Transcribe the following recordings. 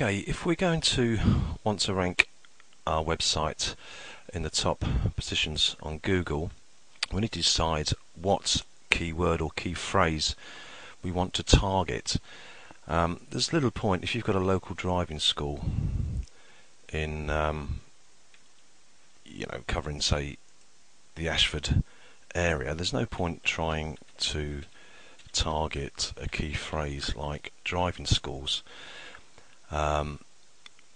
Okay, if we're going to want to rank our website in the top positions on Google, we need to decide what keyword or key phrase we want to target. There's little point if you've got a local driving school in covering, say, the Ashford area. There's no point trying to target a key phrase like driving schools,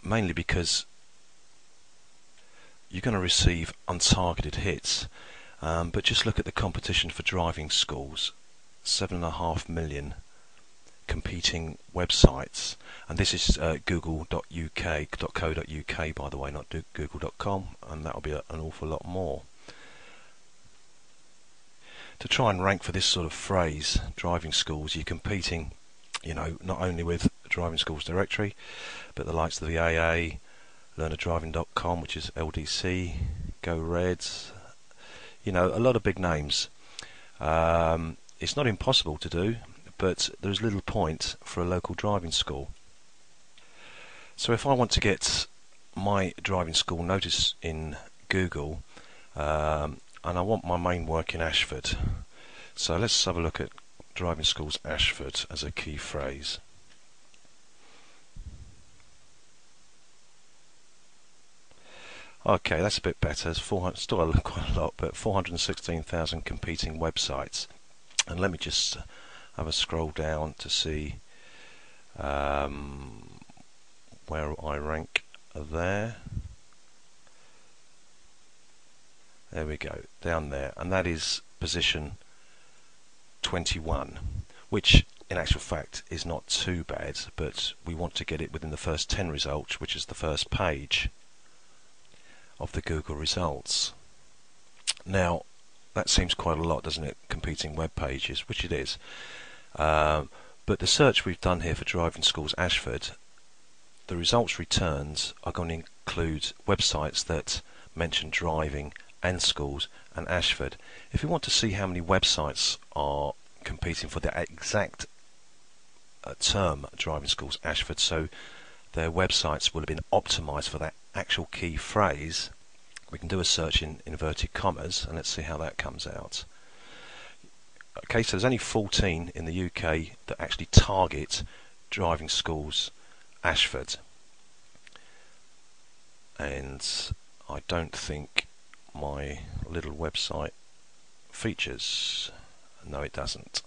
mainly because you're going to receive untargeted hits. But just look at the competition for driving schools. 7.5 million competing websites, and this is google.uk.co.uk, by the way, not google.com, and that'll be an awful lot more. To try and rank for this sort of phrase, driving schools, you're competing, not only with driving schools directory, but the likes of the AA, learnerdriving.com, which is LDC, Go Reds, a lot of big names. It's not impossible to do, but there's little point for a local driving school. So if I want to get my driving school noticed in Google, and I want my main work in Ashford, so let's have a look at driving schools Ashford as a key phrase. Okay, that's a bit better. It's still quite a lot, but 416,000 competing websites. And let me just have a scroll down to see where I rank there. There we go, down there, and that is position 21, which in actual fact is not too bad, but we want to get it within the first 10 results, which is the first page of the Google results. Now that seems quite a lot, doesn't it, competing web pages, which it is, but the search we've done here for driving schools Ashford, the results returns are going to include websites that mention driving and schools and Ashford. If we want to see how many websites are competing for the exact term driving schools Ashford, so their websites will have been optimized for that actual key phrase, we can do a search in inverted commas, and let's see how that comes out. Okay, so there's only 14 in the UK that actually target driving schools Ashford, and I don't think my little website features. No, it doesn't.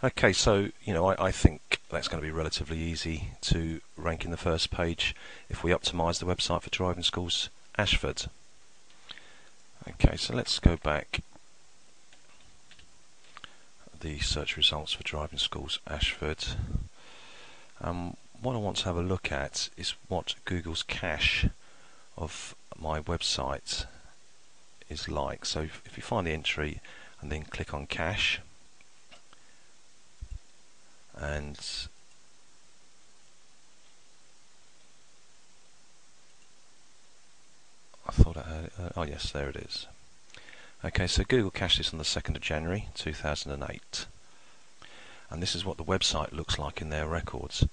Okay, so I think that's going to be relatively easy to rank in the first page if we optimize the website for driving schools Ashford. Okay, so let's go back the search results for driving schools Ashford. What I want to have a look at is what Google's cache of my website is like. So if you find the entry and then click on cache, and I thought I had oh yes, there it is. Okay, so Google cached this on the 2nd of January 2008, and this is what the website looks like in their records.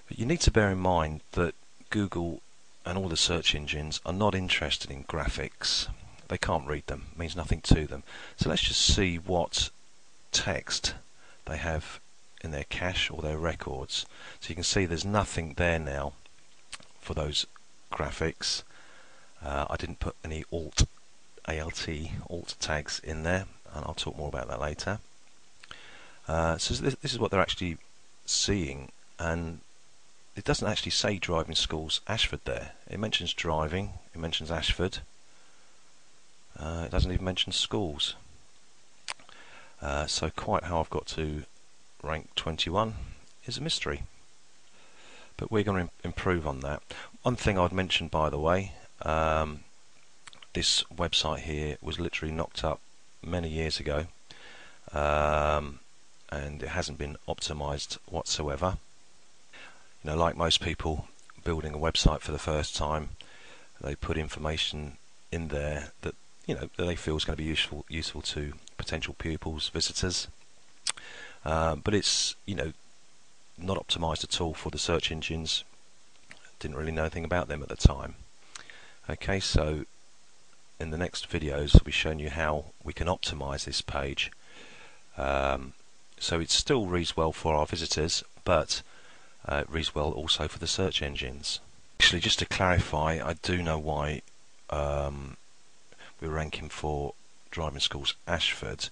But you need to bear in mind that Google and all the search engines are not interested in graphics. They can't read them, it means nothing to them. So let's just see what text they have in their cache or their records. So you can see there's nothing there now for those graphics. I didn't put any alt tags in there, and I'll talk more about that later. So this is what they're actually seeing, and it doesn't actually say driving schools Ashford there. It mentions driving, it mentions Ashford, it doesn't even mention schools. So quite how I've got to rank 21 is a mystery, but we're going to improve on that. One thing I'd mention, by the way, this website here was literally knocked up many years ago, and it hasn't been optimized whatsoever. Like most people building a website for the first time, they put information in there that that they feel is going to be useful to potential pupils, visitors, but it's not optimized at all for the search engines. Didn't really know anything about them at the time. Okay, so in the next videos I'll be showing you how we can optimize this page. So it still reads well for our visitors, but it reads well also for the search engines. Actually, just to clarify, I do know why we're ranking for driving schools Ashford.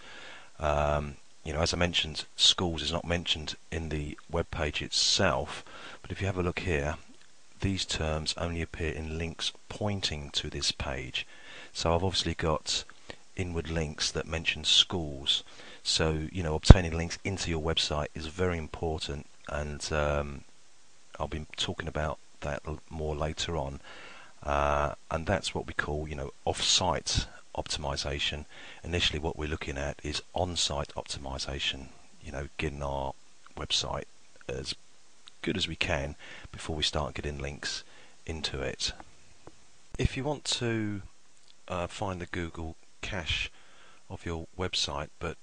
As I mentioned, schools is not mentioned in the web page itself, but if you have a look here, these terms only appear in links pointing to this page. So I've obviously got inward links that mention schools. So obtaining links into your website is very important, and I'll be talking about that more later on. And that's what we call off-site optimization. Initially what we're looking at is on-site optimization, getting our website as good as we can before we start getting links into it. If you want to find the Google cache of your website but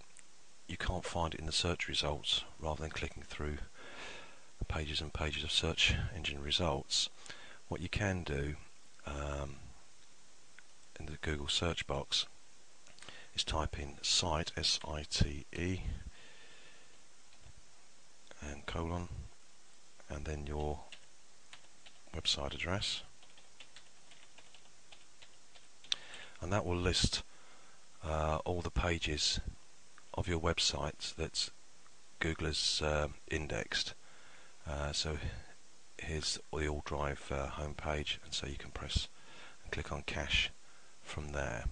you can't find it in the search results, rather than clicking through pages and pages of search engine results, what you can do in the Google search box is type in site, S-I-T-E, and colon, and then your website address, and that will list all the pages of your website that Google has indexed. So here's the All Drive home page, and so you can press and click on cache from there.